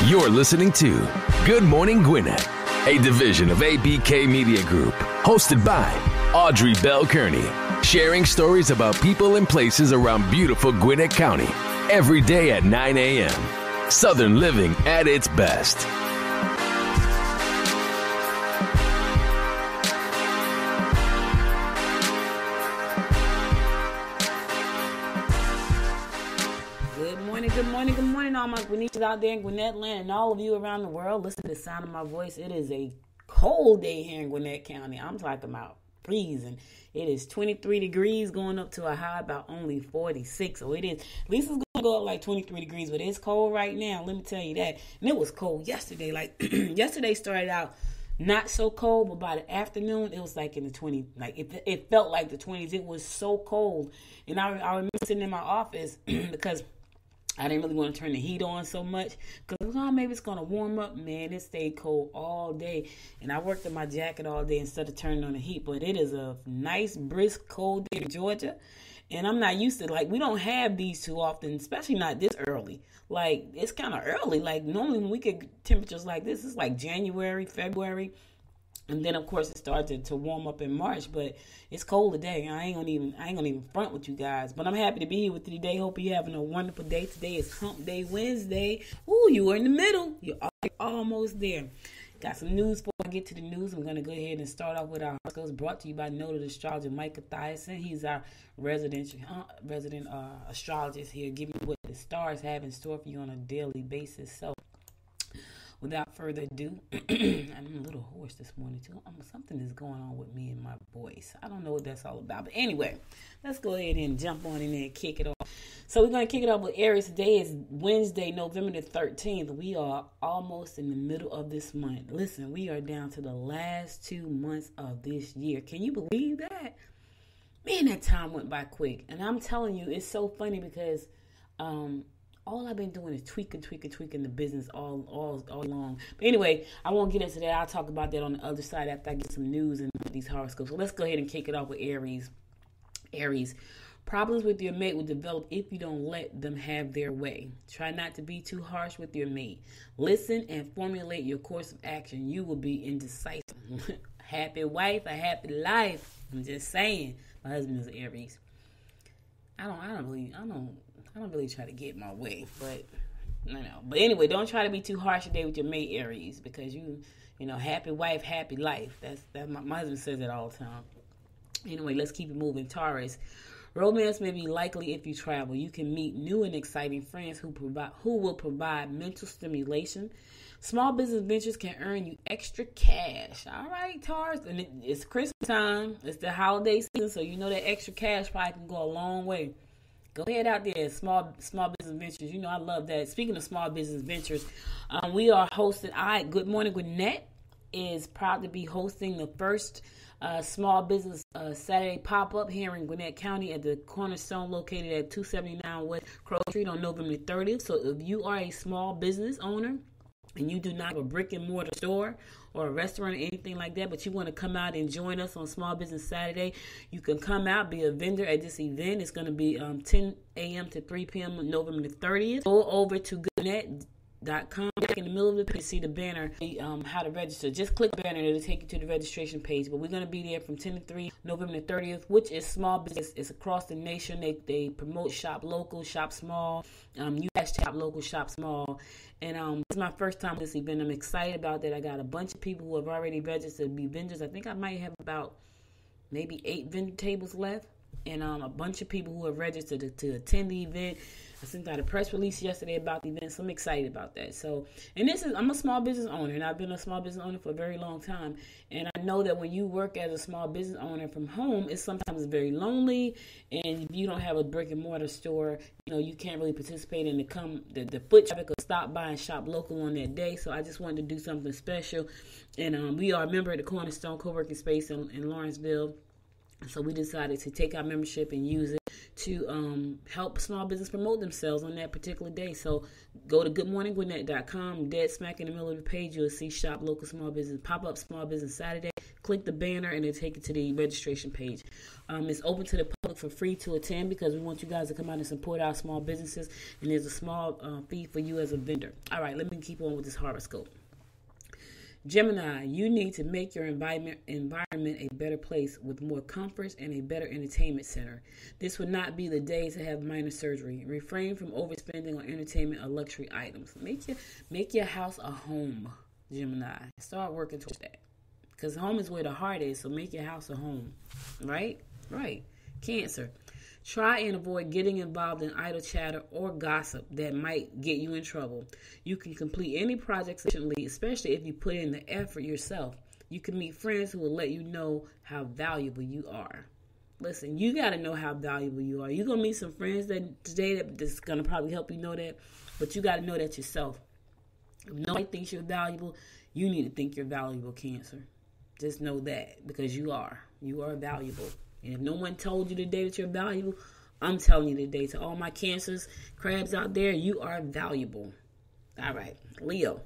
You're listening to Good Morning Gwinnett, a division of ABK Media Group, hosted by Audrey Bell Kearney, sharing stories about people and places around beautiful Gwinnett County every day at 9 a.m. Southern living at its best. Good morning, all my Gwinnettians out there in Gwinnett land and all of you around the world. Listen to the sound of my voice. It is a cold day here in Gwinnett County. I'm talking about freezing. It is 23 degrees going up to a high about only 46. So it is, at least it's going to go up like 23 degrees, but it's cold right now. Let me tell you that. And it was cold yesterday. Like yesterday started out not so cold, but by the afternoon, it was like in the 20s. Like it felt like the 20s. It was so cold. And I remember sitting in my office because I didn't really want to turn the heat on so much because maybe it's going to warm up. Man, it stayed cold all day. And I worked in my jacket all day instead of turning on the heat. But it is a nice, brisk, cold day in Georgia. And I'm not used to it. Like, we don't have these too often, especially not this early. Like, it's kind of early. Like, normally when we get temperatures like this, it's like January, February. And then, of course, it started to warm up in March, but it's cold today. I ain't gonna even front with you guys. But I'm happy to be here with you today. Hope you're having a wonderful day. Today is Hump Day Wednesday. Ooh, you were in the middle. You're almost there. Got some news before I get to the news. I'm gonna go ahead and start off with our horoscopes brought to you by noted astrologer Micah Thiason. He's our resident astrologist here, giving you what the stars have in store for you on a daily basis. So, without further ado, I'm a little hoarse this morning too. Something is going on with me and my voice. I don't know what that's all about. But anyway, let's go ahead and jump on in there and kick it off. So we're going to kick it off with Aries. Today is Wednesday, November the 13th. We are almost in the middle of this month. Listen, we are down to the last 2 months of this year. Can you believe that? Man, that time went by quick. And I'm telling you, it's so funny because all I've been doing is tweaking the business all along. But anyway, I won't get into that. I'll talk about that on the other side after I get some news and these horoscopes. So let's go ahead and kick it off with Aries. Aries, problems with your mate will develop if you don't let them have their way. Try not to be too harsh with your mate. Listen and formulate your course of action. You will be indecisive. Happy wife, a happy life. I'm just saying. My husband is an Aries. I don't really try to get my way, but I know. But anyway, don't try to be too harsh today with your mate, Aries, because you know, happy wife, happy life. That's my husband says it all the time. Anyway, let's keep it moving. Taurus, romance may be likely if you travel. You can meet new and exciting friends who will provide mental stimulation. Small business ventures can earn you extra cash. All right, Taurus, and it's Christmas time. It's the holiday season, so you know that extra cash probably can go a long way. Go ahead out there, small business ventures. You know, I love that. Speaking of small business ventures, we are hosting. Good Morning Gwinnett is proud to be hosting the first small business Saturday pop-up here in Gwinnett County at the Cornerstone located at 279 West Crow Street on November 30th. So if you are a small business owner and you do not have a brick and mortar store or a restaurant or anything like that, but you want to come out and join us on Small Business Saturday, you can come out, be a vendor at this event. It's going to be 10 a.m. to 3 p.m. on November the 30th. Go over to Gwinnett.com. In the middle of the page, see the banner, how to register. Just click the banner, it'll take you to the registration page. But we're going to be there from 10 to 3, November the 30th, which is small business. It's across the nation. They promote shop local, shop small. You guys shop local, shop small. And this is my first time at this event. I'm excited about that. I got a bunch of people who have already registered to be vendors. I think I might have about maybe 8 vendor tables left. And a bunch of people who have registered to attend the event. I sent out a press release yesterday about the event, so I'm excited about that. So, and I'm a small business owner, and I've been a small business owner for a very long time. And I know that when you work as a small business owner from home, it's sometimes very lonely. And if you don't have a brick and mortar store, you know, you can't really participate in the foot traffic or stop by and shop local on that day. So I just wanted to do something special. And we are a member of the Cornerstone Co-working Space in Lawrenceville. So we decided to take our membership and use it to help small business promote themselves on that particular day. So go to goodmorninggwinnett.com. Dead smack in the middle of the page, you'll see Shop Local Small Business, pop up Small Business Saturday. Click the banner and it'll take you to the registration page. It's open to the public for free to attend because we want you guys to come out and support our small businesses. And there's a small fee for you as a vendor. All right, let me keep on with this horoscope. Gemini, you need to make your environment a better place with more comforts and a better entertainment center. This would not be the day to have minor surgery. Refrain from overspending on entertainment or luxury items. Make your house a home, Gemini. Start working towards that. Because home is where the heart is, so make your house a home. Right? Right. Cancer. Try and avoid getting involved in idle chatter or gossip that might get you in trouble. You can complete any project efficiently, especially if you put in the effort yourself. You can meet friends who will let you know how valuable you are. Listen, you got to know how valuable you are. You're going to meet some friends that's going to probably help you know that, but you got to know that yourself. If nobody thinks you're valuable, you need to think you're valuable, Cancer. Just know that because you are. You are valuable. And if no one told you today that you're valuable, I'm telling you today, to all my Cancers, crabs out there, you are valuable. All right, Leo.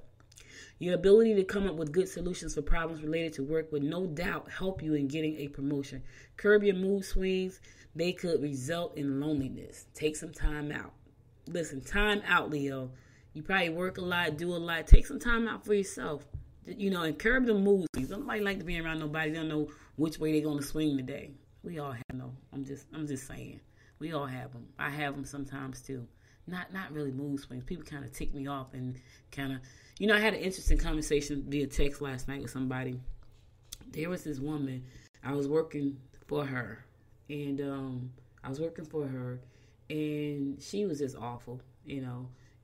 Your ability to come up with good solutions for problems related to work would no doubt help you in getting a promotion. Curb your mood swings. They could result in loneliness. Take some time out. Listen, time out, Leo. You probably work a lot, do a lot. Take some time out for yourself. And curb the mood swings. Nobody like to be around nobody. They don't know which way they're going to swing today. We all have them. I'm just saying. We all have them. I have them sometimes too. Not really mood swings. People kind of tick me off and kind of, I had an interesting conversation via text last night with somebody. There was this woman. I was working for her, and she was just awful,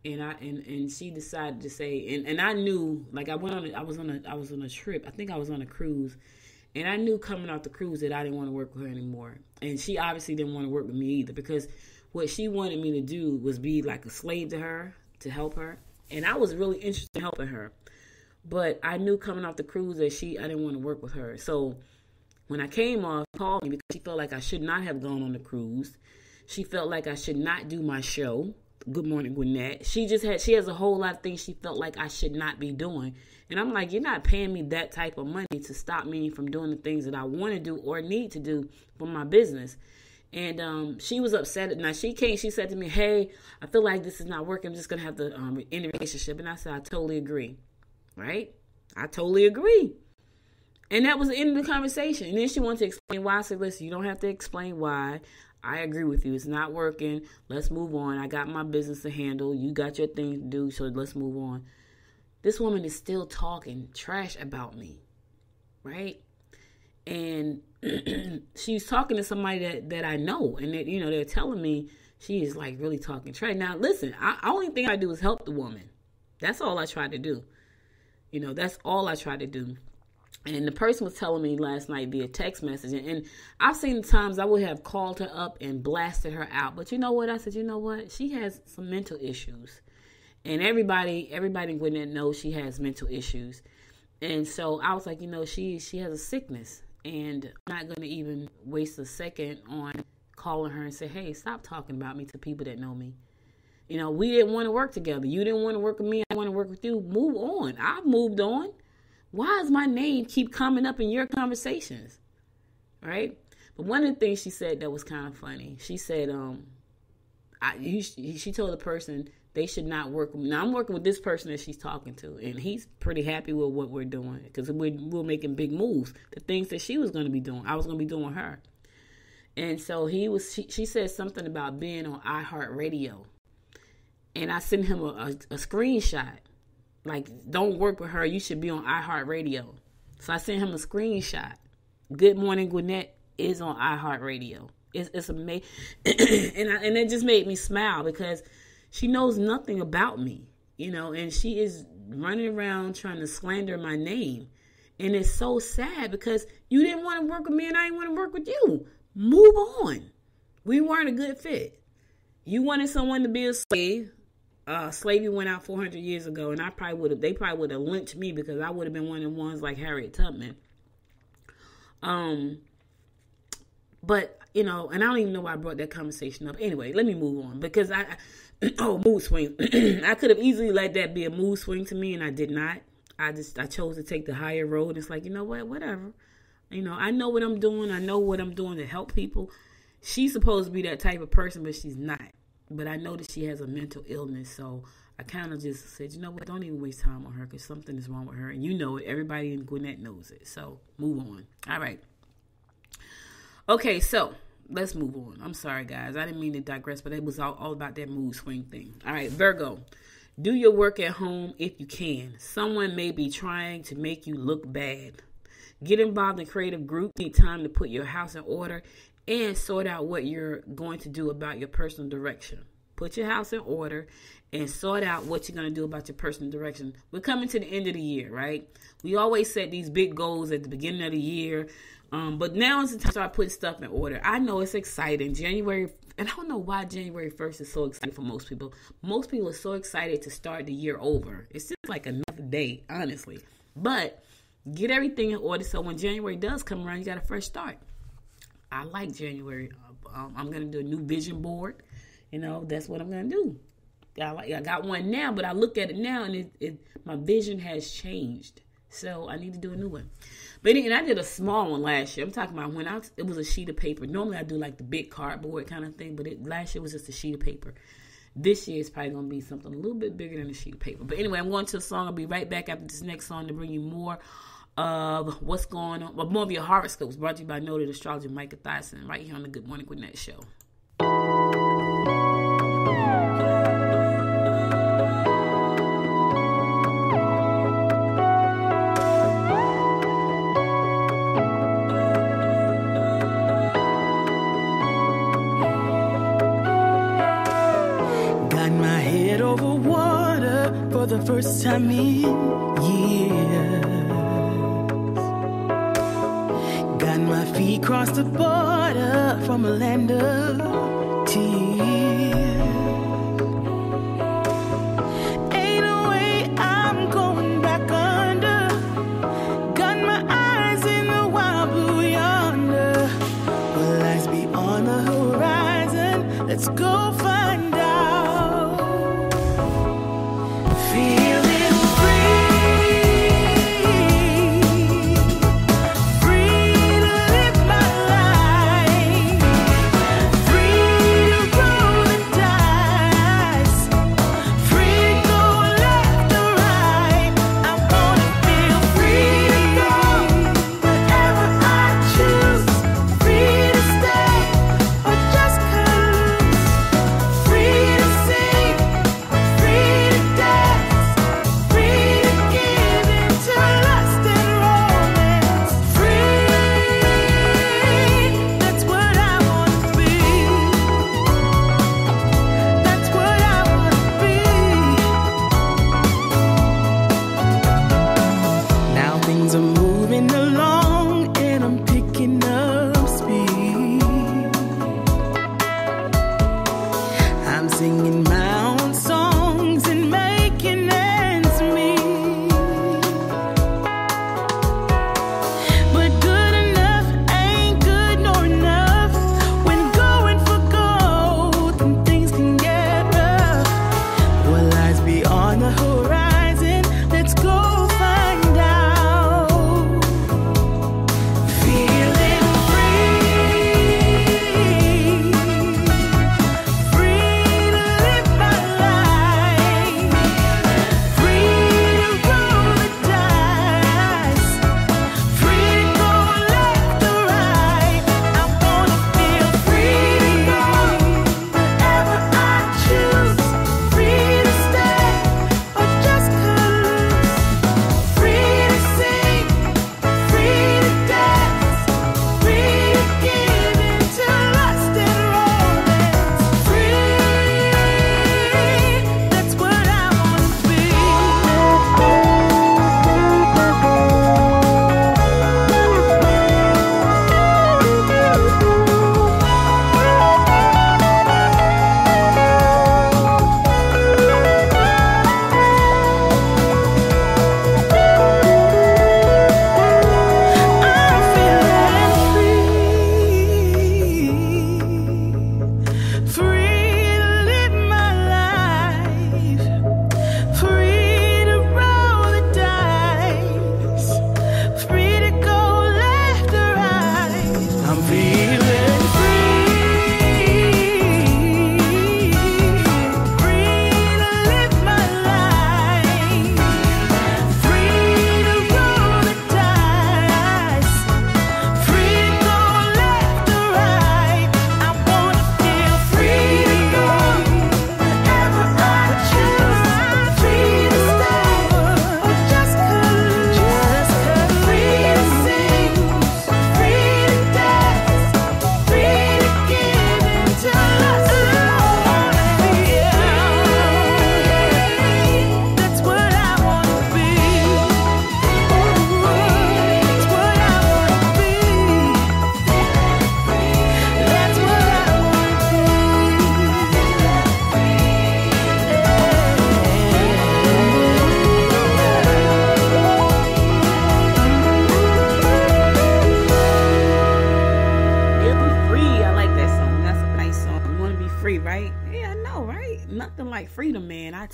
And she decided to say, and I knew, like I was on a trip. I think I was on a cruise. And I knew coming off the cruise that I didn't want to work with her anymore. And she obviously didn't want to work with me either because what she wanted me to do was be like a slave to her, to help her. And I was really interested in helping her. But I knew coming off the cruise that I didn't want to work with her. So when I came off, she called me because she felt like I should not have gone on the cruise. She felt like I should not do my show, Good Morning Gwinnett. She has a whole lot of things she felt like I should not be doing. And I'm like, you're not paying me that type of money to stop me from doing the things that I want to do or need to do for my business. And she was upset. Now, she said to me, hey, I feel like this is not working. I'm just going to have to end the relationship. And I said, I totally agree. Right? I totally agree. And that was the end of the conversation. And then she wanted to explain why. I said, listen, you don't have to explain why. I agree with you. It's not working. Let's move on. I got my business to handle. You got your thing to do. So let's move on. This woman is still talking trash about me, right? And she's talking to somebody that I know, and that, they're telling me she is like really talking trash. Now, listen, only thing I do is help the woman. That's all I try to do. That's all I try to do. And the person was telling me last night via text message, and I've seen times I would have called her up and blasted her out. But you know what? I said, you know what? She has some mental issues. And everybody in Gwinnett knows she has mental issues. And so I was like, she has a sickness. And I'm not going to even waste a second on calling her and say, hey, stop talking about me to people that know me. We didn't want to work together. You didn't want to work with me. I want to work with you. Move on. I've moved on. Why does my name keep coming up in your conversations? Right? But one of the things she said that was kind of funny, she said, she told the person they should not work with me. Now, I'm working with this person that she's talking to, and he's pretty happy with what we're doing because we're making big moves. The things that she was going to be doing, I was going to be doing her. And so she said something about being on iHeartRadio. And I sent him a screenshot. Like, don't work with her. You should be on iHeartRadio. So I sent him a screenshot. Good Morning Gwinnett is on iHeartRadio. It's amazing. and it just made me smile because she knows nothing about me, and she is running around trying to slander my name. And it's so sad because you didn't want to work with me and I didn't want to work with you. Move on. We weren't a good fit. You wanted someone to be a slave. Slavery went out 400 years ago, and they probably would have lynched me because I would have been one of the ones like Harriet Tubman. But you know, and I don't even know why I brought that conversation up. Anyway, let me move on because mood swing. I could have easily let that be a mood swing to me, and I did not. I chose to take the higher road. It's like, you know what, whatever. You know, I know what I'm doing. I know what I'm doing to help people. She's supposed to be that type of person, but she's not. But I know that she has a mental illness, so I kind of just said, you know what, don't even waste time on her because something is wrong with her. And you know it. Everybody in Gwinnett knows it. So move on. All right. Okay, so let's move on. I'm sorry, guys. I didn't mean to digress, but it was all about that mood swing thing. All right, Virgo. Do your work at home if you can. Someone may be trying to make you look bad. Get involved in creative groups. Need time to put your house in order and sort out what you're going to do about your personal direction. Put your house in order and sort out what you're going to do about your personal direction. We're coming to the end of the year, right? We always set these big goals at the beginning of the year. But now is the time to start putting stuff in order. I know it's exciting. January, and I don't know why January 1st is so exciting for most people. Most people are so excited to start the year over. It's just like another day, honestly. But get everything in order so when January does come around, you got a fresh start. I like January. I'm going to do a new vision board. You know, that's what I'm going to do. I got one now, but I look at it now and my vision has changed. So I need to do a new one. But and I did a small one last year. I'm talking about it was a sheet of paper. Normally I do like the big cardboard kind of thing, but last year was just a sheet of paper. This year is probably going to be something a little bit bigger than a sheet of paper. But anyway, I'm going to a song. I'll be right back after this next song to bring you more of what's going on, more of your horoscopes, brought to you by noted astrologer Micah Thyssen, right here on the Good Morning Gwinnett show. The first time in years, got my feet across the border from a land of tears. Ain't no way I'm going back under. Got my eyes in the wild blue yonder. Will eyes be on the horizon? Let's go find out.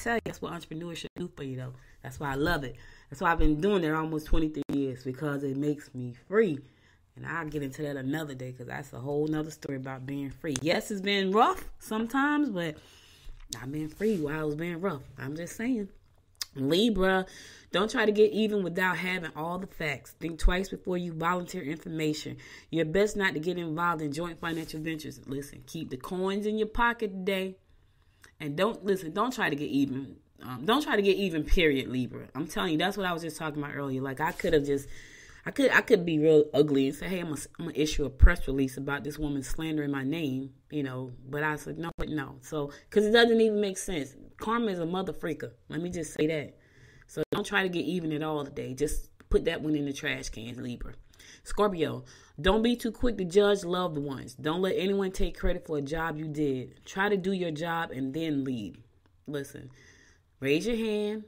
tell you, that's what entrepreneurship do for you, though. That's why I love it. That's why I've been doing it almost 23 years, because it makes me free. And I'll get into that another day, because that's a whole nother story about being free. Yes, it's been rough sometimes, but I've been free while I was being rough. I'm just saying. Libra, don't try to get even without having all the facts. Think twice before you volunteer information. You're best not to get involved in joint financial ventures. Listen, keep the coins in your pocket today. And don't try to get even. Don't try to get even, period, Libra. I'm telling you, that's what I was just talking about earlier. Like, I could be real ugly and say, hey, I'm gonna issue a press release about this woman slandering my name, but I said, no. So, because it doesn't even make sense. Karma is a mother freaker. Let me just say that. So don't try to get even at all today. Just put that one in the trash can, Libra. Scorpio, don't be too quick to judge loved ones. Don't let anyone take credit for a job you did. Try to do your job and then lead. Listen, raise your hand.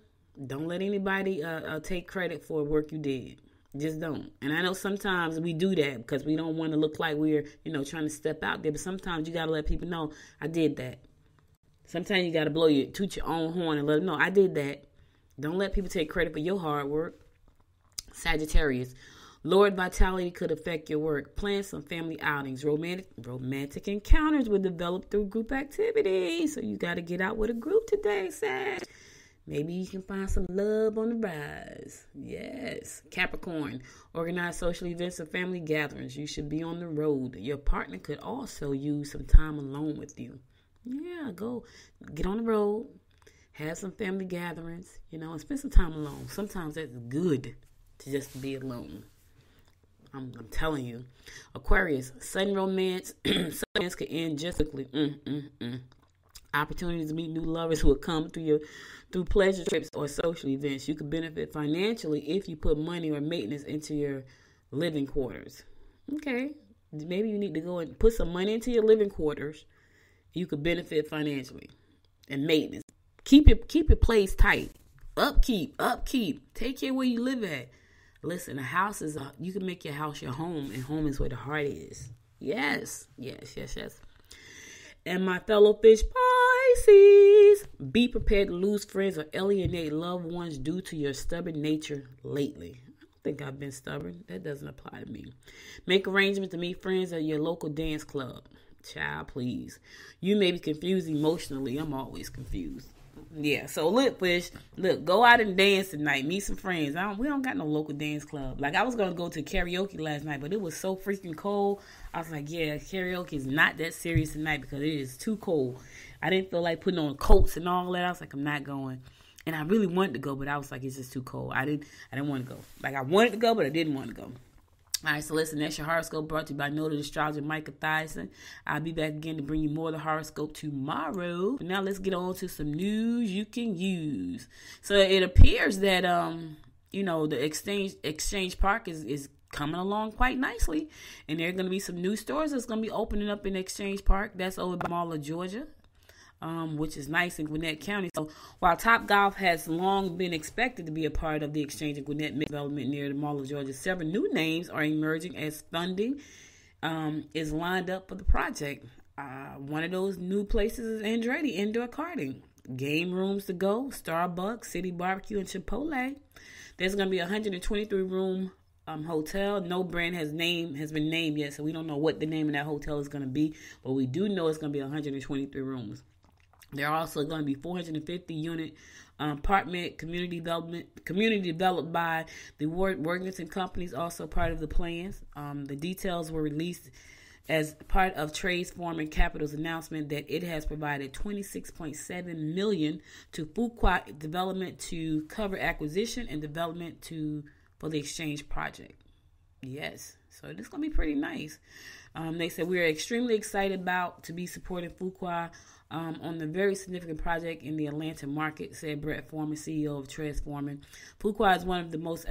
Don't let anybody take credit for work you did. Just don't. And I know sometimes we do that because we don't want to look like we're, trying to step out there. But sometimes you got to let people know, I did that. Sometimes you got to toot your own horn and let them know, I did that. Don't let people take credit for your hard work. Sagittarius, lowered vitality could affect your work. Plan some family outings. Romantic encounters will develop through group activities. So you got to get out with a group today, Sag. Maybe you can find some love on the rise. Yes. Capricorn, organize social events and family gatherings. You should be on the road. Your partner could also use some time alone with you. Yeah, go get on the road, have some family gatherings, and spend some time alone. Sometimes that's good to just be alone. I'm telling you. Aquarius, sudden romance could end just quickly. Opportunities to meet new lovers will come through pleasure trips or social events. You could benefit financially if you put money or maintenance into your living quarters. Okay, maybe you need to go and put some money into your living quarters. You could benefit financially. And maintenance. Keep your place tight. Upkeep. Take care where you live at. Listen, a house you can make your house your home, and home is where the heart is. Yes. And my fellow fish Pisces, be prepared to lose friends or alienate loved ones due to your stubborn nature lately. I don't think I've been stubborn. That doesn't apply to me. Make arrangements to meet friends at your local dance club. Child, please. You may be confused emotionally. I'm always confused. Yeah, so look, fish. Look, go out and dance tonight. Meet some friends. We don't got no local dance club. Like, I was going to go to karaoke last night, but it was so freaking cold. I was like, yeah, karaoke is not that serious tonight because it is too cold. I didn't feel like putting on coats and all that. I was like, I'm not going. And I really wanted to go, but I was like, it's just too cold. I didn't want to go. Like, I wanted to go, but I didn't want to go. All right, so listen, that's your horoscope brought to you by noted astrologer Micah Thyssen. I'll be back again to bring you more of the horoscope tomorrow. But now let's get on to some news you can use. So it appears that, the Exchange Park is coming along quite nicely. And there are going to be some new stores that's going to be opening up in Exchange Park. That's over by Mall of Georgia. Which is nice in Gwinnett County. So while Topgolf has long been expected to be a part of the Exchange of Gwinnett development near the Mall of Georgia, several new names are emerging as funding is lined up for the project. One of those new places is Andretti Indoor Karting. Game rooms to go, Starbucks, City Barbecue, and Chipotle. There's going to be a 123-room hotel. No brand has been named yet, so we don't know what the name of that hotel is going to be, but we do know it's going to be 123 rooms. There are also going to be 450-unit apartment community developed by the Worthington Companies, also part of the plans. The details were released as part of Trez Forman Capital's announcement that it has provided $26.7 million to Fuqua Development to cover acquisition and development for the Exchange project. Yes, so this is going to be pretty nice. They said we are extremely excited to be supporting Fuqua on the very significant project in the Atlanta market, said Brett Foreman, CEO of Trez Forman. Fuqua is one of the most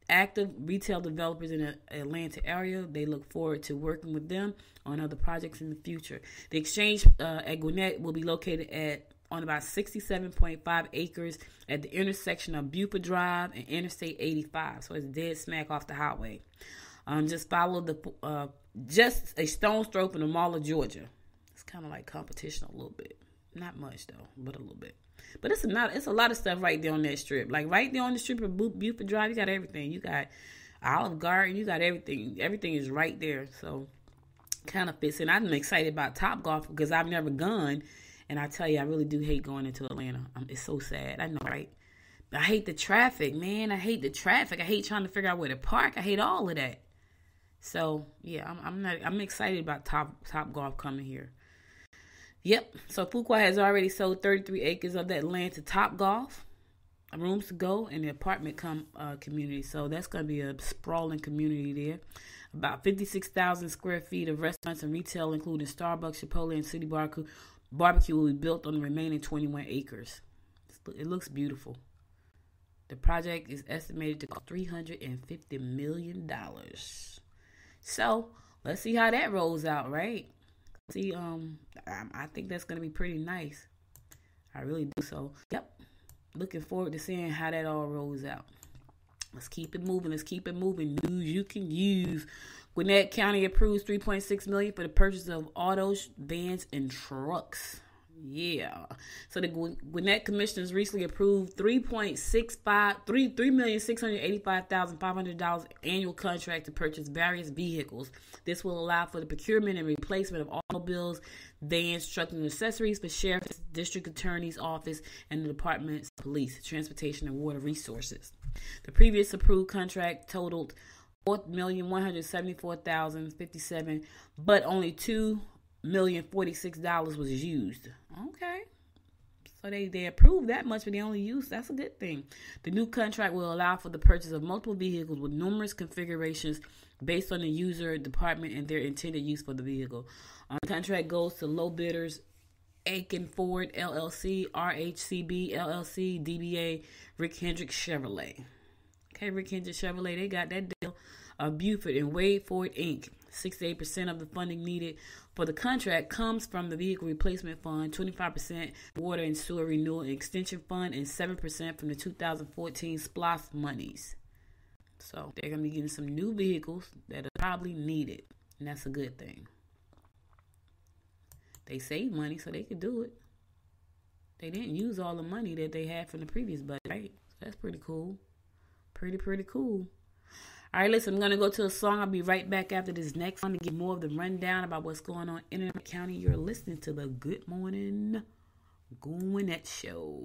active retail developers in the Atlanta area. They look forward to working with them on other projects in the future. The Exchange at Gwinnett will be located on about 67.5 acres at the intersection of Buford Drive and Interstate 85. So it's dead smack off the highway. Just follow just a stone's throw from the Mall of Georgia. It's kind of like competition a little bit. Not much though, but a little bit. But it's a lot of stuff right there on that strip. Like right there on the strip of Buford Drive, you got everything. You got Olive Garden, you got everything. Everything is right there. So kind of fits in. I'm excited about Topgolf because I've never gone, and I tell you, I really do hate going into Atlanta. It's so sad. I know, right? I hate the traffic, man. I hate the traffic. I hate trying to figure out where to park. I hate all of that. So yeah, I'm excited about Topgolf coming here. Yep. So Fuqua has already sold 33 acres of that land to Topgolf. Rooms to go in the apartment community. So that's going to be a sprawling community there. About 56,000 square feet of restaurants and retail, including Starbucks, Chipotle, and City Barbecue, will be built on the remaining 21 acres. It looks beautiful. The project is estimated to cost $350 million. So let's see how that rolls out, right? See, I think that's going to be pretty nice. I really do. So, yep. Looking forward to seeing how that all rolls out. Let's keep it moving. News you can use. Gwinnett County approves $3.6 million for the purchase of autos, vans, and trucks. Yeah. So the Gwinnett Commissioners recently approved $3,685,500 annual contract to purchase various vehicles. This will allow for the procurement and replacement of automobiles, vans, trucks, and accessories for Sheriff's District Attorney's Office and the Department's Police, Transportation, and Water Resources. The previous approved contract totaled $4,174,057, but only $2,046 was used. Okay. So they approved that much, but they only used. That's a good thing. The new contract will allow for the purchase of multiple vehicles with numerous configurations based on the user, department, and their intended use for the vehicle. The contract goes to low bidders: Aiken Ford LLC, RHCB LLC, DBA, Rick Hendrick Chevrolet. Okay, Rick Hendrick Chevrolet, they got that deal. Buford and Wade Ford Inc. 68% of the funding needed for the contract comes from the Vehicle Replacement Fund, 25% Water and Sewer Renewal and Extension Fund, and 7% from the 2014 SPLOST monies. So they're going to be getting some new vehicles that are probably needed, and that's a good thing. They save money, so they could do it. They didn't use all the money that they had from the previous budget, right? So that's pretty cool. Pretty cool. All right, listen, I'm going to go to a song. I'll be right back after this next one to get more of the rundown about what's going on in the county. You're listening to the Good Morning Gwinnett Show.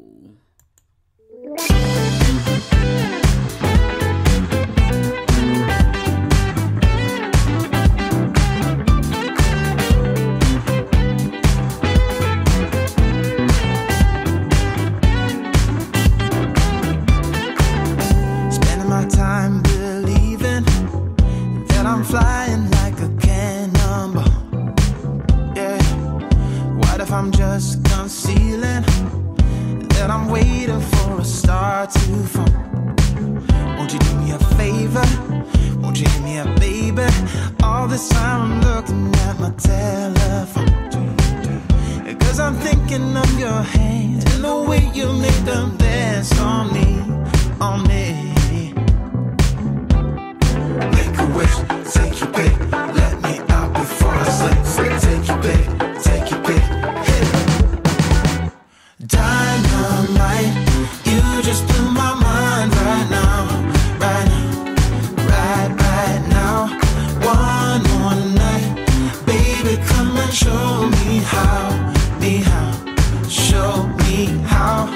Spending my time believing that I'm flying like a cannonball. Yeah. What if I'm just concealing that I'm waiting for a star to fall? Won't you do me a favor? Won't you give me a baby? All this time I'm looking at my telephone, 'cause I'm thinking of your hands and the way you make them dance on me, on me. Make a wish, take your pick, let me out before I sleep. Take your pick, hit it. Dynamite, you just blew my mind right now. One more night, baby, come and show me how, show me how.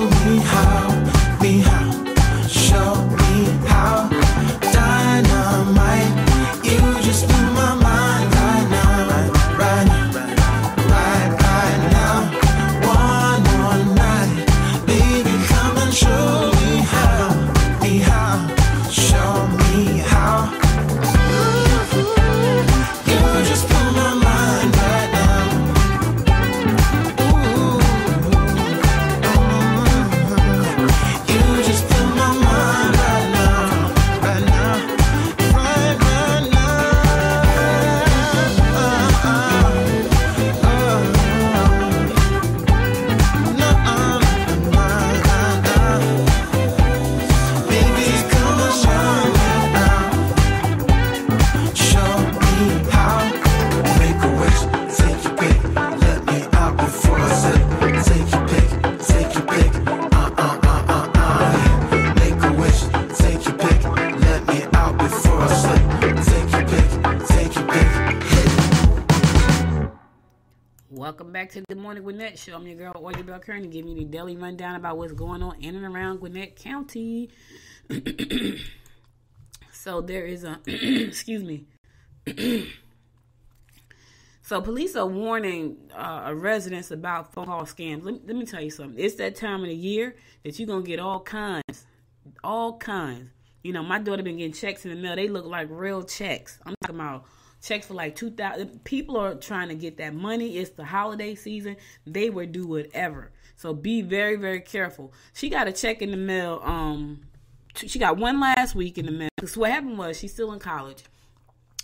me how, show me how. Dynamite, you just blew my mind right now, right now. One more night, baby, come and show me how, show me how. You just blew my mind right now. You just blew my mind right now, right now. Baby, come on, show me now. Show me how. Make a wish, take your pick. Let me out before I slip. Take your pick, take your pick. Make a wish, take your pick. Let me out before I slip. Take your pick, take your pick. Welcome back to the Morning Gwinnett Show. I'm your girl, Audrey Bell Kearney, giving you the daily rundown about what's going on in and around Gwinnett County. So there is a, excuse me. So police are warning residents about phone call scams. Let me tell you something. It's that time of the year that you're going to get all kinds. You know, my daughter been getting checks in the mail. They look like real checks. I'm talking about checks for like $2,000. People are trying to get that money. It's the holiday season. They will do whatever. So be very, very careful. She got a check in the mail. She got one last week in the mail. Because what happened was she's still in college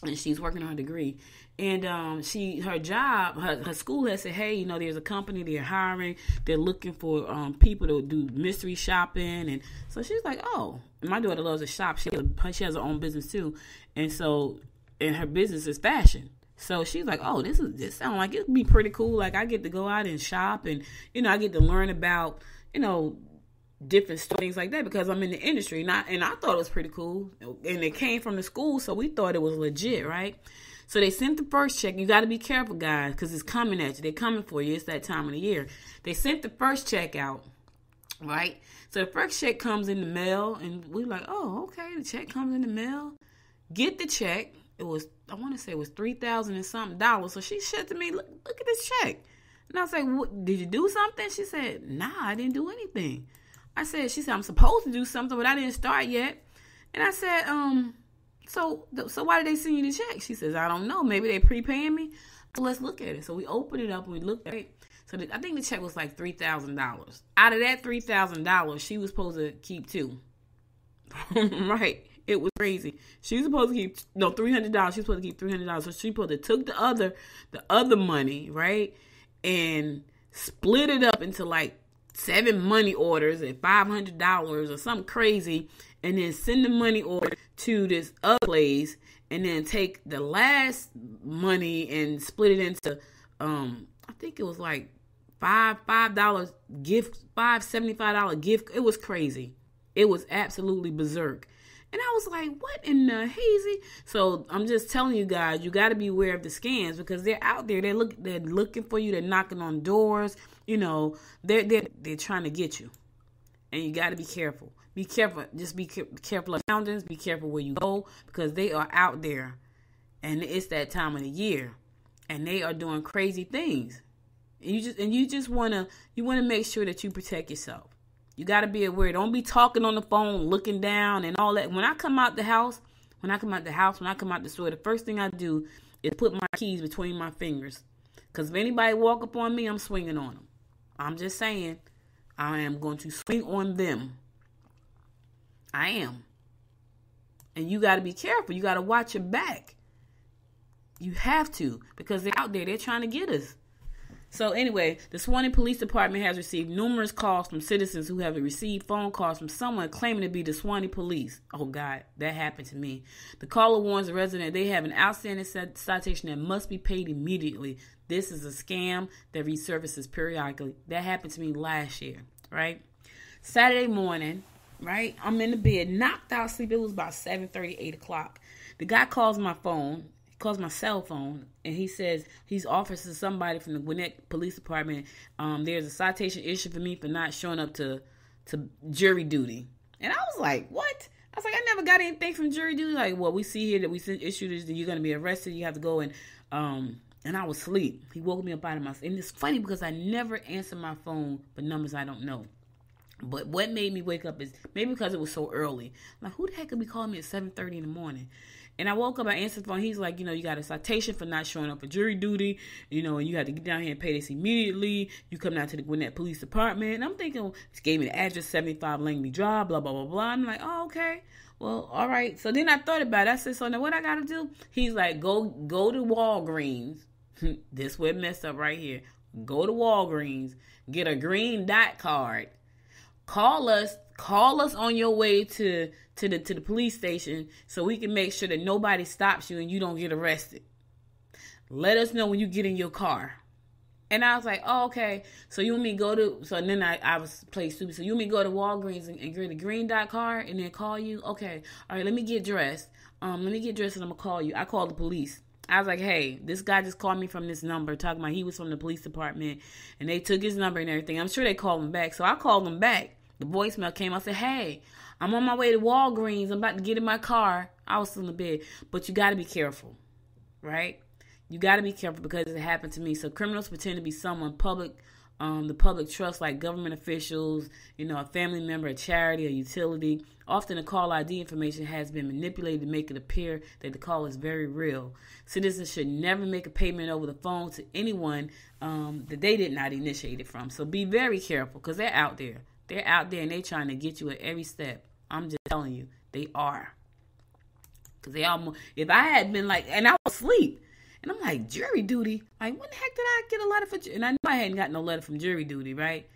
and she's working on her degree. And her job, her school has said, hey, you know, there's a company, they're hiring, they're looking for people to do mystery shopping. And so she's like, oh, my daughter loves to shop. She has her own business too. And her business is fashion. So she's like, oh, this sounds like it'd be pretty cool. Like I get to go out and shop and, you know, I get to learn about, you know, different things like that because I'm in the industry. And I thought it was pretty cool. And it came from the school, so we thought it was legit, right? So they sent the first check. You got to be careful, guys, because it's coming at you. They're coming for you. It's that time of the year. They sent the first check out, right? So the first check comes in the mail, and we're like, oh, okay, the check comes in the mail. Get the check. It was, I want to say it was $3,000 and something. So she said to me, look at this check. And I was like, what, did you do something? She said, nah, I didn't do anything. She said, I'm supposed to do something, but I didn't start yet. And I said, so why did they send you the check? She says, I don't know. Maybe they prepaying me. So let's look at it. So we opened it up and we looked at it. So I think the check was like $3,000. Out of that $3,000, she was supposed to keep $2. Right. It was crazy. She was supposed to keep $300. She was supposed to keep $300. So she supposed to took the other money, right, and split it up into like 7 money orders at $500 or something crazy, and then send the money order to this other place, and then take the last money and split it into I think it was like $5 gift, $75 gift. It was crazy. It was absolutely berserk. And I was like, what in the hazy? So I'm just telling you guys, you got to be aware of the scams because they're out there. They're looking for you. They're knocking on doors. You know, they're trying to get you. And you got to be careful. Be careful. Just be careful of accountants. Be careful where you go because they are out there. And it's that time of the year. And they are doing crazy things. And you just want to make sure that you protect yourself. You got to be aware. Don't be talking on the phone, looking down and all that. When I come out the house, when I come out the store, the first thing I do is put my keys between my fingers. Because if anybody walk up on me, I'm swinging on them. I'm just saying, I am going to swing on them. I am. And you got to be careful. You got to watch your back. You have to. Because they're out there. They're trying to get us. So anyway, the Suwanee Police Department has received numerous calls from citizens who have received phone calls from someone claiming to be the Suwanee Police. Oh, God, that happened to me. The caller warns the resident they have an outstanding citation that must be paid immediately. This is a scam that resurfaces periodically. That happened to me last year, right? Saturday morning, right? I'm in the bed, knocked out sleep. It was about 7:30, 8 o'clock. The guy calls my phone. calls my cell phone, and he says he's offers to somebody from the Gwinnett Police Department. There's a citation issued for me for not showing up to jury duty. And I was like, what? I was like, I never got anything from jury duty. Like, well, we see here that we issued this, that you're going to be arrested. You have to go and I was asleep. He woke me up out of my sleep. And it's funny because I never answer my phone for numbers I don't know. But what made me wake up is maybe because it was so early. I'm like, who the heck could be calling me at 7:30 in the morning? And I woke up, I answered the phone. He's like, you got a citation for not showing up for jury duty, and you had to get down here and pay this immediately. You come down to the Gwinnett Police Department. And I'm thinking, he gave me the address, 75 Langley Drive, blah, blah, blah, blah. I'm like, oh, okay. Well, all right. So then I thought about it. I said, so now what I got to do? He's like, go to Walgreens. This way it messed up right here. Go to Walgreens, get a green dot card. Call us on your way to the police station so we can make sure that nobody stops you and you don't get arrested. Let us know when you get in your car. And I was like, oh, okay. So you want me to go to, so then I was playing stupid. So you want me to go to Walgreens and get a green dot card and then call you? Okay. All right, let me get dressed. And I'm going to call you. I called the police. I was like, hey, this guy just called me from this number talking about he was from the police department and they took his number and everything. I'm sure they called him back. So I called him back. The voicemail came. I said, hey, I'm on my way to Walgreens. I'm about to get in my car. I was still in bed. But you got to be careful, right? You got to be careful because it happened to me. So criminals pretend to be someone the public trust, like government officials, a family member, a charity, a utility. Often the call ID information has been manipulated to make it appear that the call is very real. Citizens should never make a payment over the phone to anyone that they did not initiate it from. So be very careful because they're out there. They're out there and they're trying to get you at every step. I'm just telling you, they are. Because if I had been like, and I was asleep. And I'm like, jury duty? Like, when the heck did I get a letter for jury? And I knew I hadn't got no letter from jury duty, right?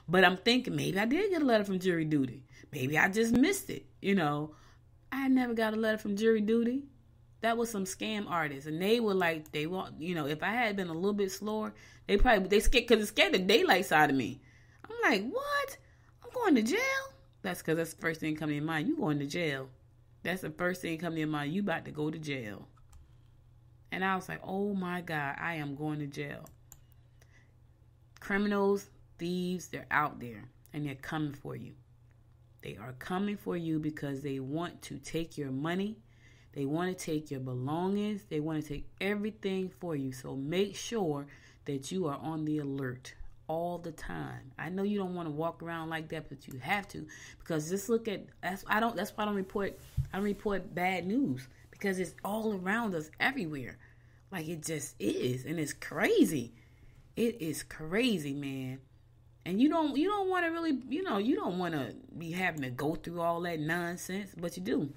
But I'm thinking maybe I did get a letter from jury duty. Maybe I just missed it, I never got a letter from jury duty. That was some scam artists. And they were like, if I had been a little bit slower, they scared, because it scared the daylights out of me. I'm like, what? I'm going to jail? That's because that's the first thing coming to mind. You going to jail. That's the first thing coming to mind. You about to go to jail. And I was like, oh my God, I am going to jail. Criminals, thieves, they're out there and they're coming for you. They are coming for you because they want to take your money. They want to take your belongings. They want to take everything for you. So make sure that you are on the alert all the time. I know you don't want to walk around like that, but you have to, because just look at, that's why I don't report bad news. Because it's all around us everywhere. Like it just is. And it's crazy. It is crazy, man. And you don't want to really, you don't want to be having to go through all that nonsense, but you do.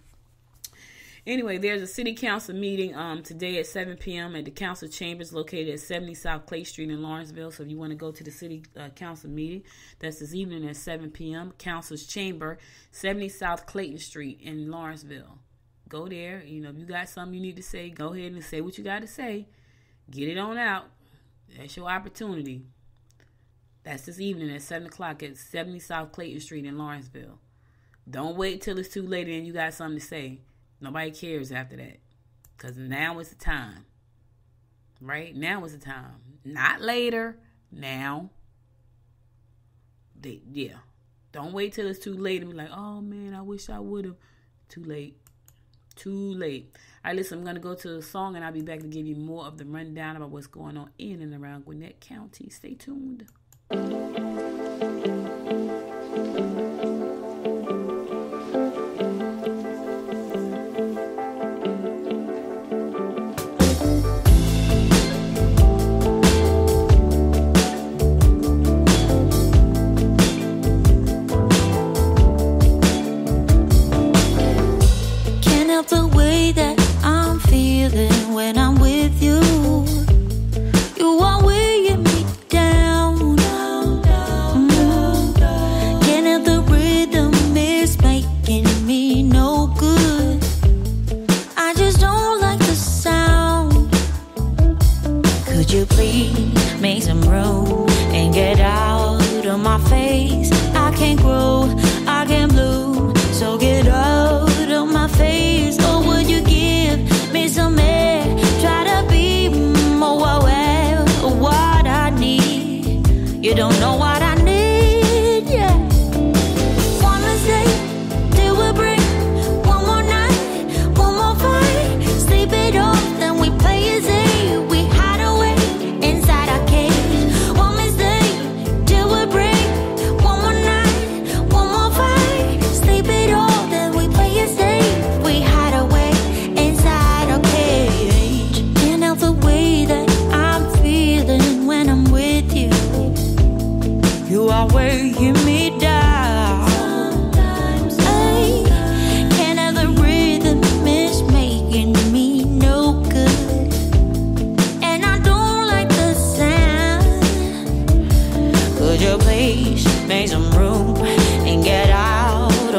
Anyway, there's a city council meeting today at 7 p.m. at the council chambers located at 70 South Clay Street in Lawrenceville. So if you want to go to the city council meeting, that's this evening at 7 p.m. Council's chamber, 70 South Clayton Street in Lawrenceville. Go there. If you got something you need to say, go ahead and say what you got to say. Get it on out. That's your opportunity. That's this evening at 7 o'clock at 70 South Clayton Street in Lawrenceville. Don't wait till it's too late and you got something to say. Nobody cares after that. Because now is the time. Right? Now is the time. Not later. Now. Yeah. Don't wait till it's too late and be like, oh man, I wish I would have. Too late. Too late. All right, listen, I'm going to go to a song and I'll be back to give you more of the rundown about what's going on in and around Gwinnett County. Stay tuned. When I'm with you, you are weighing me down.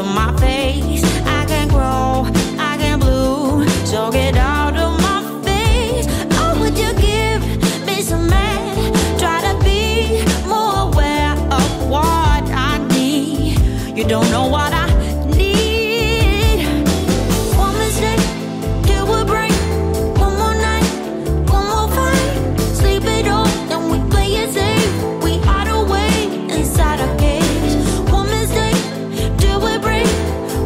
of my face. I can grow, I can bloom, so get out of my face. Oh, would you give me some man? Try to be more aware of what I need. You don't know what I need. One mistake, it would break. One more night, one more fight. Sleep it off, then we play it safe. We hide away inside our cage. One mistake, till we break.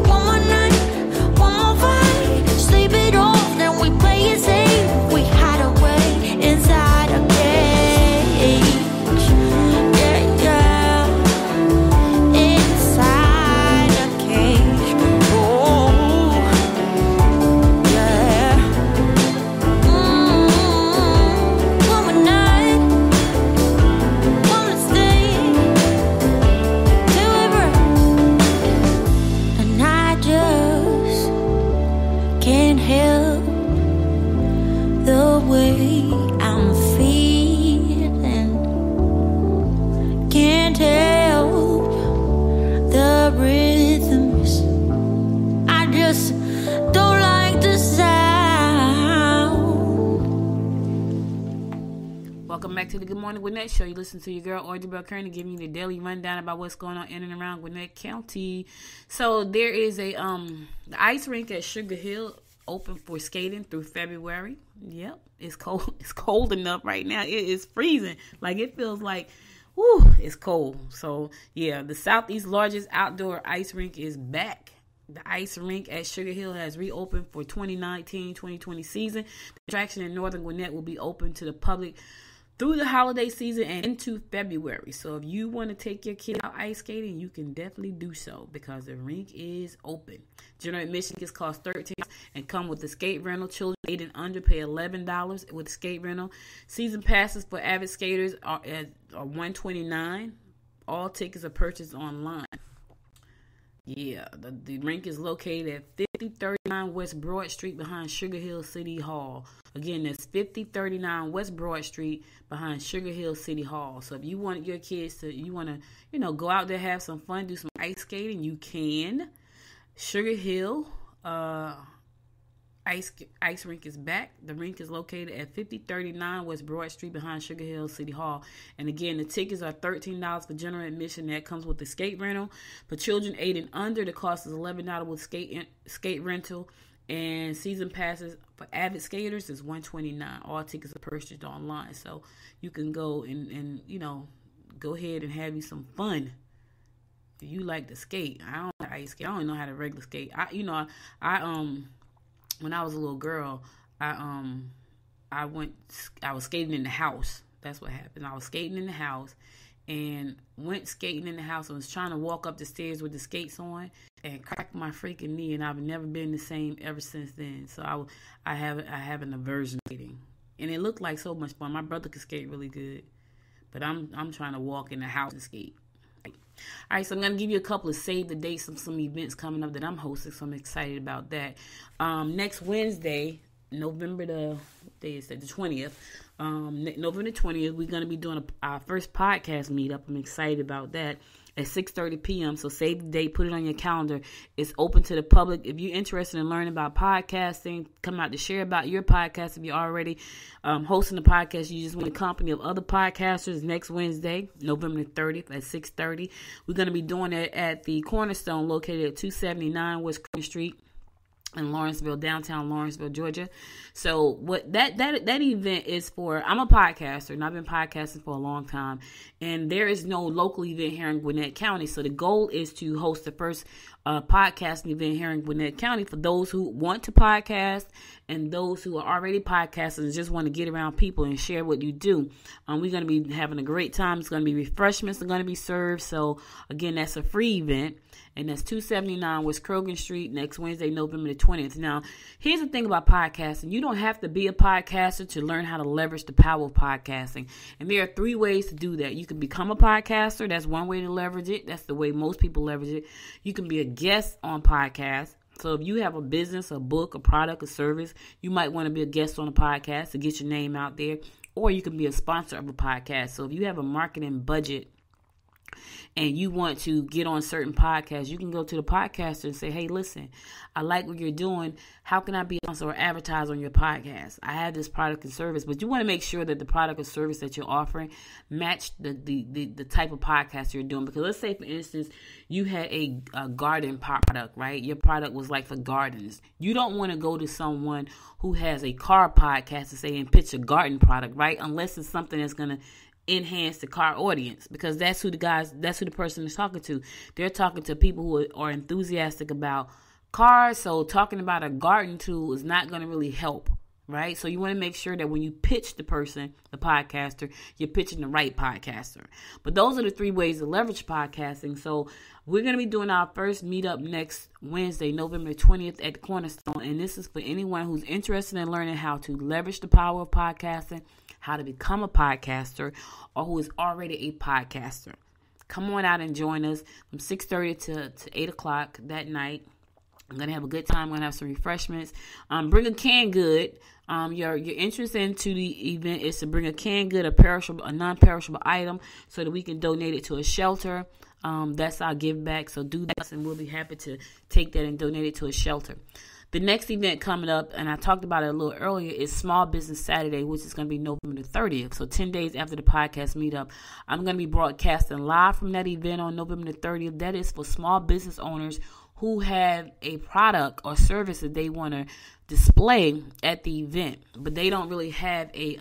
One more night, one more fight. Sleep it off, then we play it safe. We hide away inside our cage. Yeah, yeah. Inside a cage. Oh, yeah. One more night, one mistake, till we break. And I just can't help the way I'm feeling. Can't help the rhythms. I just don't like the sound. Welcome back to the Good Morning Gwinnett Show. You listen to your girl, Audrey Bell Kearney, giving you the daily rundown about what's going on in and around Gwinnett County. So there is the ice rink at Sugar Hill open for skating through February. Yep, it's cold. It's cold enough right now. It is freezing. Like, it feels like, whoo, it's cold. So yeah, the Southeast's largest outdoor ice rink is back. The ice rink at Sugar Hill has reopened for 2019-2020 season. The attraction in Northern Gwinnett will be open to the public through the holiday season and into February. So if you want to take your kid out ice skating, you can definitely do so because the rink is open. General admission is cost $13 and come with the skate rental. Children 8 and under pay $11 with the skate rental. Season passes for avid skaters are $129. All tickets are purchased online. Yeah, the rink is located at 5039 West Broad Street behind Sugar Hill City Hall. Again, that's 5039 West Broad Street behind Sugar Hill City Hall. So if you want your kids to, go out there, have some fun, do some ice skating, you can. Sugar Hill ice rink is back. The rink is located at 5039 West Broad Street behind Sugar Hill City Hall. And again, the tickets are $13 for general admission. That comes with the skate rental. For children 8 and under, the cost is $11 with skate rental. And season passes for avid skaters is $129. All tickets are purchased online. So you can go and go ahead and have you some fun. If you like to skate, I don't know how to ice skate. I don't know how to regular skate. When I was a little girl, I was skating in the house. That's what happened. I was skating in the house and went skating in the house. I was trying to walk up the stairs with the skates on and cracked my freaking knee, and I've never been the same ever since then. So I have an aversion to skating, and it looked like so much fun. My brother could skate really good, but I'm trying to walk in the house and skate. All right, so I'm going to give you a couple of save the dates of some events coming up that I'm hosting, so I'm excited about that. Next Wednesday, November the 20th. November the 20th, we're going to be doing our first podcast meetup. I'm excited about that at 6:30 p.m. So save the date, put it on your calendar. It's open to the public. If you're interested in learning about podcasting, come out to share about your podcast. If you're already hosting a podcast, you just want a company of other podcasters. Next Wednesday, November the 30th at 6:30. We're going to be doing it at the Cornerstone located at 279 West Crane Street in Lawrenceville, downtown Lawrenceville, Georgia. So what that event is for, I'm a podcaster and I've been podcasting for a long time, and there is no local event here in Gwinnett County. So the goal is to host the first podcasting event here in Gwinnett County for those who want to podcast and those who are already podcasters and just want to get around people and share what you do. We're going to be having a great time. It's going to be refreshments that are going to be served. So again, that's a free event. And that's 279 West Krogan Street, next Wednesday, November the 20th. Now, here's the thing about podcasting. You don't have to be a podcaster to learn how to leverage the power of podcasting. And there are 3 ways to do that. You can become a podcaster. That's one way to leverage it. That's the way most people leverage it. You can be a guest on podcasts. So if you have a business, a book, a product, a service, you might want to be a guest on a podcast to get your name out there. Or you can be a sponsor of a podcast. So if you have a marketing budget and you want to get on certain podcasts, you can go to the podcaster and say, hey, listen, I like what you're doing. How can I be on or advertise on your podcast? I have this product and service, but you want to make sure that the product or service that you're offering match the type of podcast you're doing. Because let's say, for instance, you had a garden product, right? Your product was like for gardens. You don't want to go to someone who has a car podcast and pitch a garden product, right? Unless it's something that's going to enhance the car audience, because that's who the person is talking to. They're talking to people who are enthusiastic about cars. So talking about a garden tool is not going to really help, right? So you want to make sure that when you pitch the person, the podcaster, you're pitching the right podcaster. But those are the 3 ways to leverage podcasting. So we're going to be doing our first meetup next Wednesday, November 20th at the Cornerstone. And this is for anyone who's interested in learning how to leverage the power of podcasting, how to become a podcaster, or who is already a podcaster. Come on out and join us from 6:30 to 8 o'clock that night. I'm going to have a good time. I'm going to have some refreshments. Bring a canned good. Your interest into the event is to bring a canned good, a non-perishable item, so that we can donate it to a shelter. That's our give back. So do that, and we'll be happy to take that and donate it to a shelter. The next event coming up, and I talked about it a little earlier, is Small Business Saturday, which is going to be November the 30th. So 10 days after the podcast meetup, I'm going to be broadcasting live from that event on November the 30th. That is for small business owners who have a product or service that they want to display at the event, but they don't really have a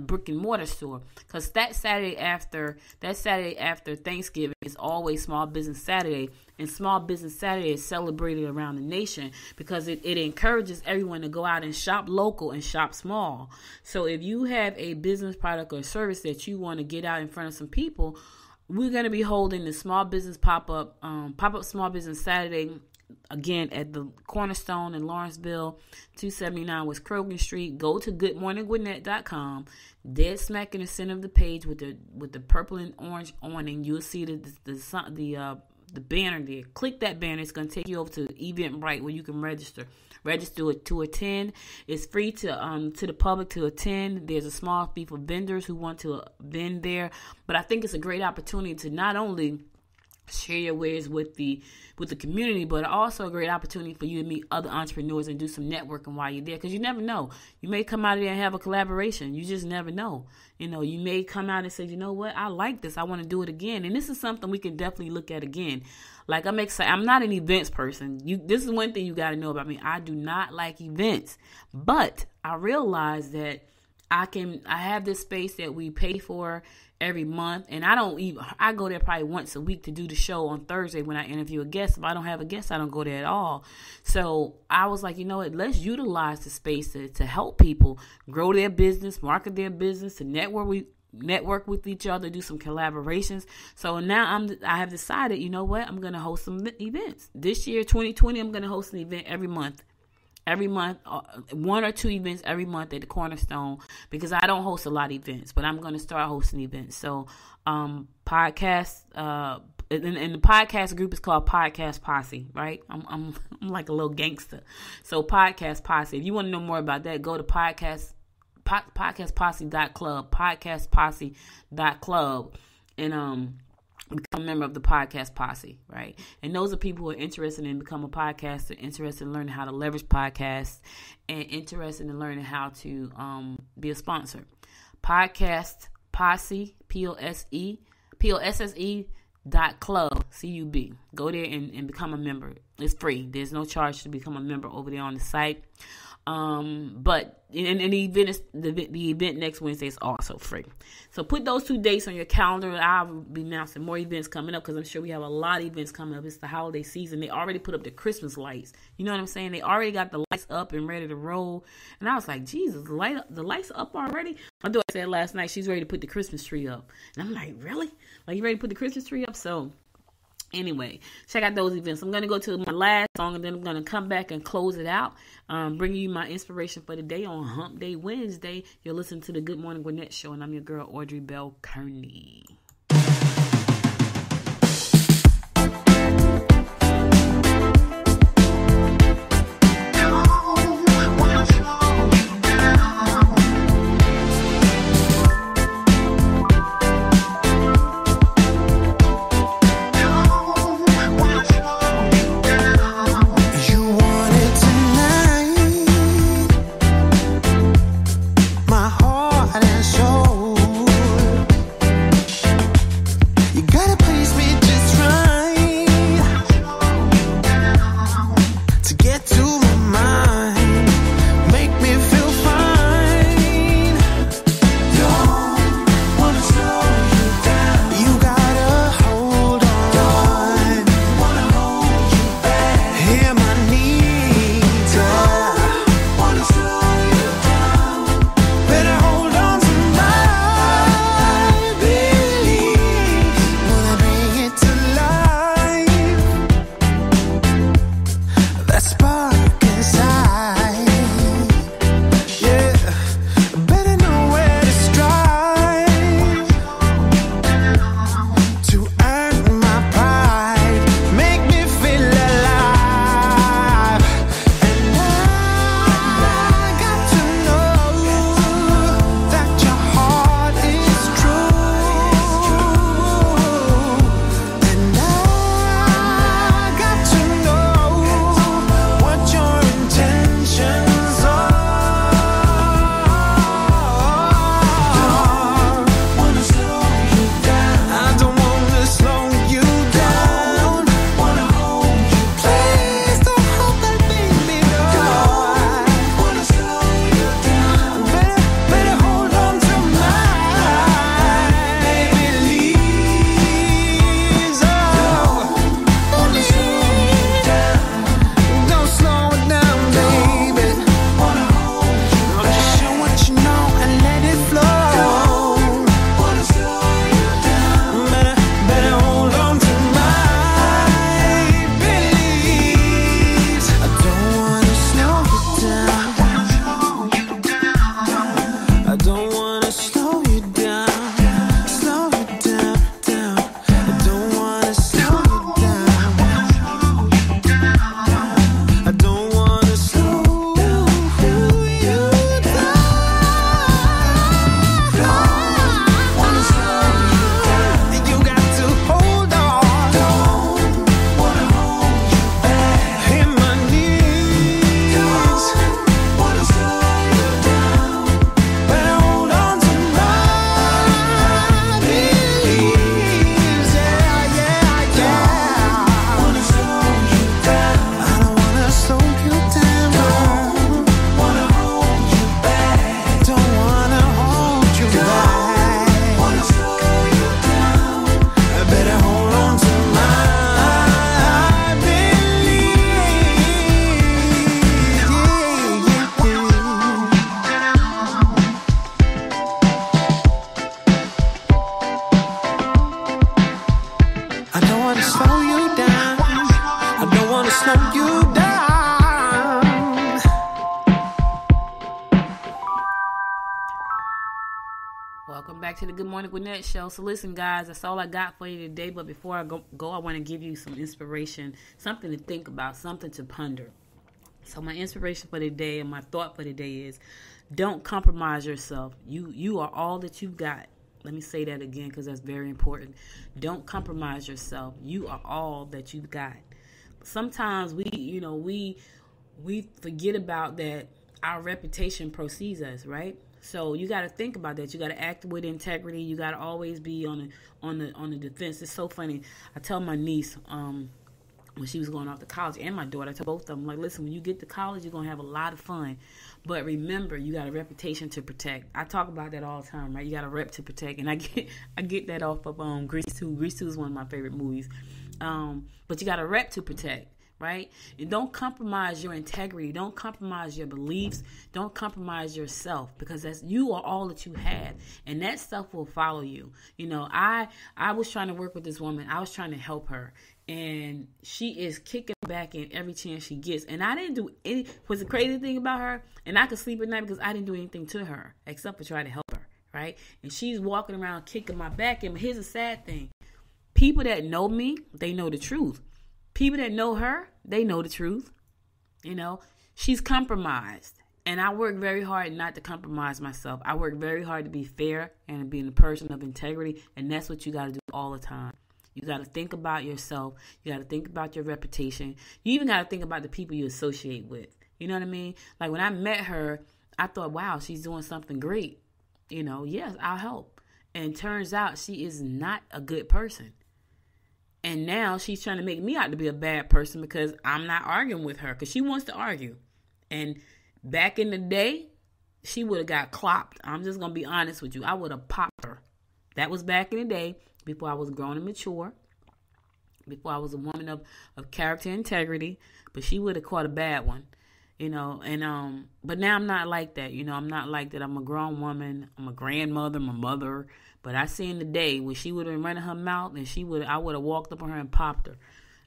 brick and mortar store, because that Saturday after Thanksgiving is always Small Business Saturday, and Small Business Saturday is celebrated around the nation because it encourages everyone to go out and shop local and shop small. So if you have a business product or service that you want to get out in front of some people, we're going to be holding the Small Business pop-up Small Business Saturday, again, at the Cornerstone in Lawrenceville, 279 West Krogan Street. Go to goodmorninggwinnett.com. Dead smack in the center of the page with the purple and orange awning, you'll see the banner there. Click that banner. It's going to take you over to Eventbrite where you can register to attend. It's free to the public to attend. There's a small fee for vendors who want to vend there, but I think it's a great opportunity to not only share your wares with the community, but also a great opportunity for you to meet other entrepreneurs and do some networking while you're there, because you never know. You may come out of there and have a collaboration. You just never know. You may come out and say, you know what, I like this. I want to do it again. And this is something we can definitely look at again. Like, I'm excited. I'm not an events person. This is one thing you got to know about me. I do not like events, but I realize that I have this space that we pay for every month, and I go there probably once a week to do the show on Thursday when I interview a guest. If I don't have a guest, I don't go there at all. So I was like, you know what, let's utilize the space to help people grow their business, market their business, to network with each other, do some collaborations. So now I have decided, you know what, I'm going to host some events. This year, 2020, I'm going to host an event every month. 1 or 2 events every month at the Cornerstone, because I don't host a lot of events, but I'm going to start hosting events. So, podcast, and the podcast group is called Podcast Posse, right? I'm like a little gangster. So Podcast Posse. If you want to know more about that, go to podcastposse.club, and become a member of the Podcast Posse, right? And those are people who are interested in becoming a podcaster, interested in learning how to leverage podcasts, and interested in learning how to be a sponsor. Podcast Posse, POSSE.club, CUB. Go there and become a member. It's free. There's no charge to become a member over there on the site. But the event next Wednesday is also free. So put those 2 dates on your calendar. I'll be announcing more events coming up, because I'm sure we have a lot of events coming up. It's the holiday season. They already put up the Christmas lights. You know what I'm saying? They already got the lights up and ready to roll. And I was like, Jesus, the lights up already? My daughter said last night she's ready to put the Christmas tree up. And I'm like, really? Like, you ready to put the Christmas tree up? So anyway, check out those events. I'm going to go to my last song, and then I'm going to come back and close it out, bringing you my inspiration for the day on Hump Day Wednesday. You're listening to the Good Morning Gwinnett Show, and I'm your girl, Audrey Bell Kearney. hunt you down. Welcome back to the Good Morning Gwinnett Show. So listen, guys, that's all I got for you today. But before I go, I want to give you some inspiration, something to think about, something to ponder. So my inspiration for the day and my thought for the day is, don't compromise yourself. You are all that you've got. Let me say that again because that's very important. Don't compromise yourself. You are all that you've got. Sometimes we forget about that. Our reputation precedes us, right? So you got to think about that. You got to act with integrity. You got to always be on the defense. It's so funny. I tell my niece when she was going off to college, and my daughter, I tell both of them, like, listen, when you get to college, you're gonna have a lot of fun, but remember, you got a reputation to protect. I talk about that all the time, right? You got a rep to protect, and I get that off of Grease 2. Grease 2 is one of my favorite movies. But you got a rep to protect. Right? And don't compromise your integrity. Don't compromise your beliefs. Don't compromise yourself, because you are all that you have, and that stuff will follow you. You know, I was trying to work with this woman. I was trying to help her, and she is kicking back in every chance she gets. And I didn't do any. What's the crazy thing about her? And I could sleep at night because I didn't do anything to her except for try to help her. Right? And she's walking around kicking my back in. But here's a sad thing: people that know me, they know the truth. People that know her, they know the truth. You know, she's compromised. And I work very hard not to compromise myself. I work very hard to be fair and to be a person of integrity. And that's what you got to do all the time. You got to think about yourself. You got to think about your reputation. You even got to think about the people you associate with. You know what I mean? Like when I met her, I thought, wow, she's doing something great. You know, yes, I'll help. And turns out she is not a good person. And now she's trying to make me out to be a bad person because I'm not arguing with her, because she wants to argue. And back in the day, she would have got clopped. I'm just going to be honest with you. I would have popped her. That was back in the day, before I was grown and mature, before I was a woman of character and integrity. But she would have caught a bad one, you know. And but now I'm not like that. You know, I'm not like that. I'm a grown woman. I'm a grandmother. I'm a mother. But I seen the day when she would have been running her mouth, and I would have walked up on her and popped her.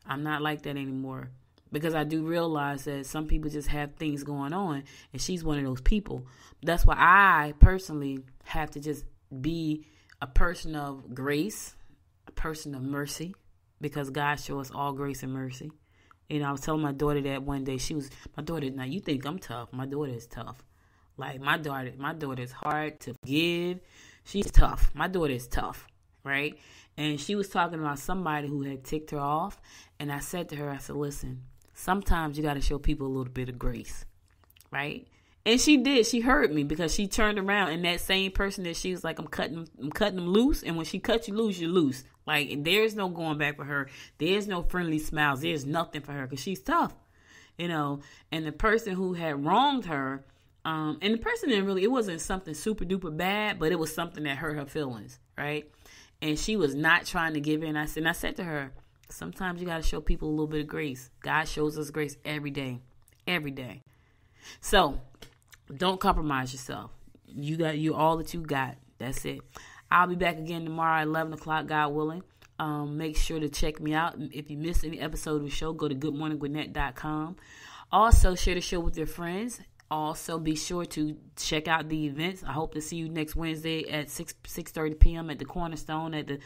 I'm not like that anymore, because I do realize that some people just have things going on, and she's one of those people. That's why I personally have to just be a person of grace, a person of mercy, because God shows us all grace and mercy. You know, I was telling my daughter that one day. Now you think I'm tough. My daughter is tough. Like my daughter is hard to forgive. She's tough. My daughter is tough, right? And she was talking about somebody who had ticked her off. And I said to her, I said, listen, sometimes you got to show people a little bit of grace, right? And she did. She heard me, because she turned around, and that same person that she was like, I'm cutting them loose. And when she cuts you loose, you're loose. Like, there's no going back for her. There's no friendly smiles. There's nothing for her, because she's tough, you know. And the person who had wronged her, and the person it wasn't something super duper bad, but it was something that hurt her feelings, right? And she was not trying to give in. I said to her, sometimes you got to show people a little bit of grace. God shows us grace every day. So don't compromise yourself. You're all that you got. That's it. I'll be back again tomorrow at 11 o'clock, God willing. Make sure to check me out. If you missed any episode of the show, go to goodmorninggwinnett.com. Also, share the show with your friends. Also, be sure to check out the events. I hope to see you next Wednesday at 6:30 p.m. at the Cornerstone at the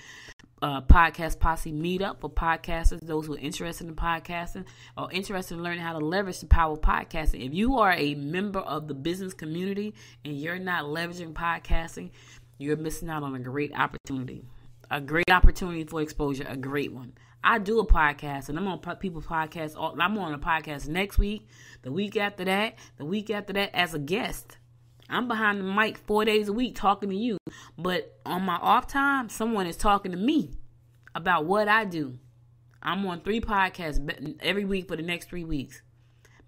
Podcast Posse Meetup for podcasters, those who are interested in podcasting or interested in learning how to leverage the power of podcasting. If you are a member of the business community and you're not leveraging podcasting, you're missing out on a great opportunity. A great opportunity for exposure, a great one. I do a podcast, and I'm on people's podcasts. I'm on a podcast next week, the week after that, as a guest. I'm behind the mic 4 days a week talking to you. But on my off time, someone is talking to me about what I do. I'm on 3 podcasts every week for the next 3 weeks.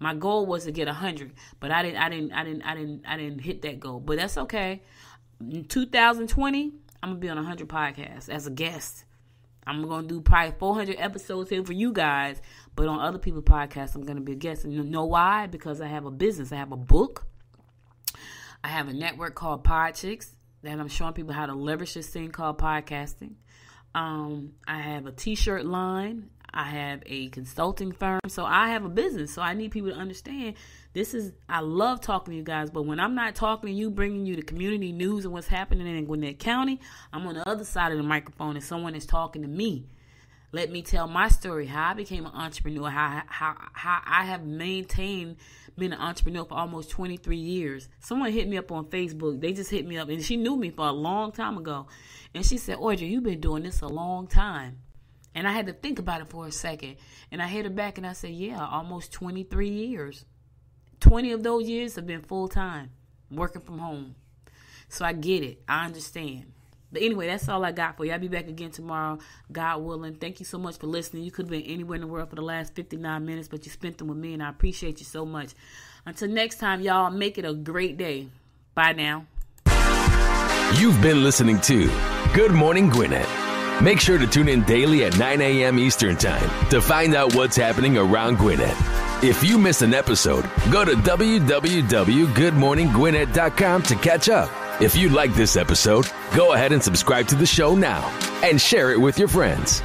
My goal was to get 100, but I didn't hit that goal. But that's okay. In 2020, I'm gonna be on 100 podcasts as a guest. I'm going to do probably 400 episodes here for you guys, but on other people's podcasts, I'm going to be a guest. And you know why? Because I have a business. I have a book. I have a network called Podchicks that I'm showing people how to leverage this thing called podcasting. I have a t-shirt line. I have a consulting firm. So I have a business. So I need people to understand I love talking to you guys, but when I'm not talking to you, bringing you the community news and what's happening in Gwinnett County, I'm on the other side of the microphone and someone is talking to me. Let me tell my story, how I became an entrepreneur, how I have been an entrepreneur for almost 23 years. Someone hit me up on Facebook. They just hit me up, and she knew me for a long time ago. And she said, Audrey, you've been doing this a long time. And I had to think about it for a second. And I hit her back and I said, yeah, almost 23 years. 20 of those years have been full-time, working from home. So I get it. I understand. But anyway, that's all I got for you. I'll be back again tomorrow, God willing. Thank you so much for listening. You could have been anywhere in the world for the last 59 minutes, but you spent them with me, and I appreciate you so much. Until next time, y'all, make it a great day. Bye now. You've been listening to Good Morning Gwinnett. Make sure to tune in daily at 9 a.m. Eastern Time to find out what's happening around Gwinnett. If you miss an episode, go to www.goodmorninggwinnett.com to catch up. If you like this episode, go ahead and subscribe to the show now and share it with your friends.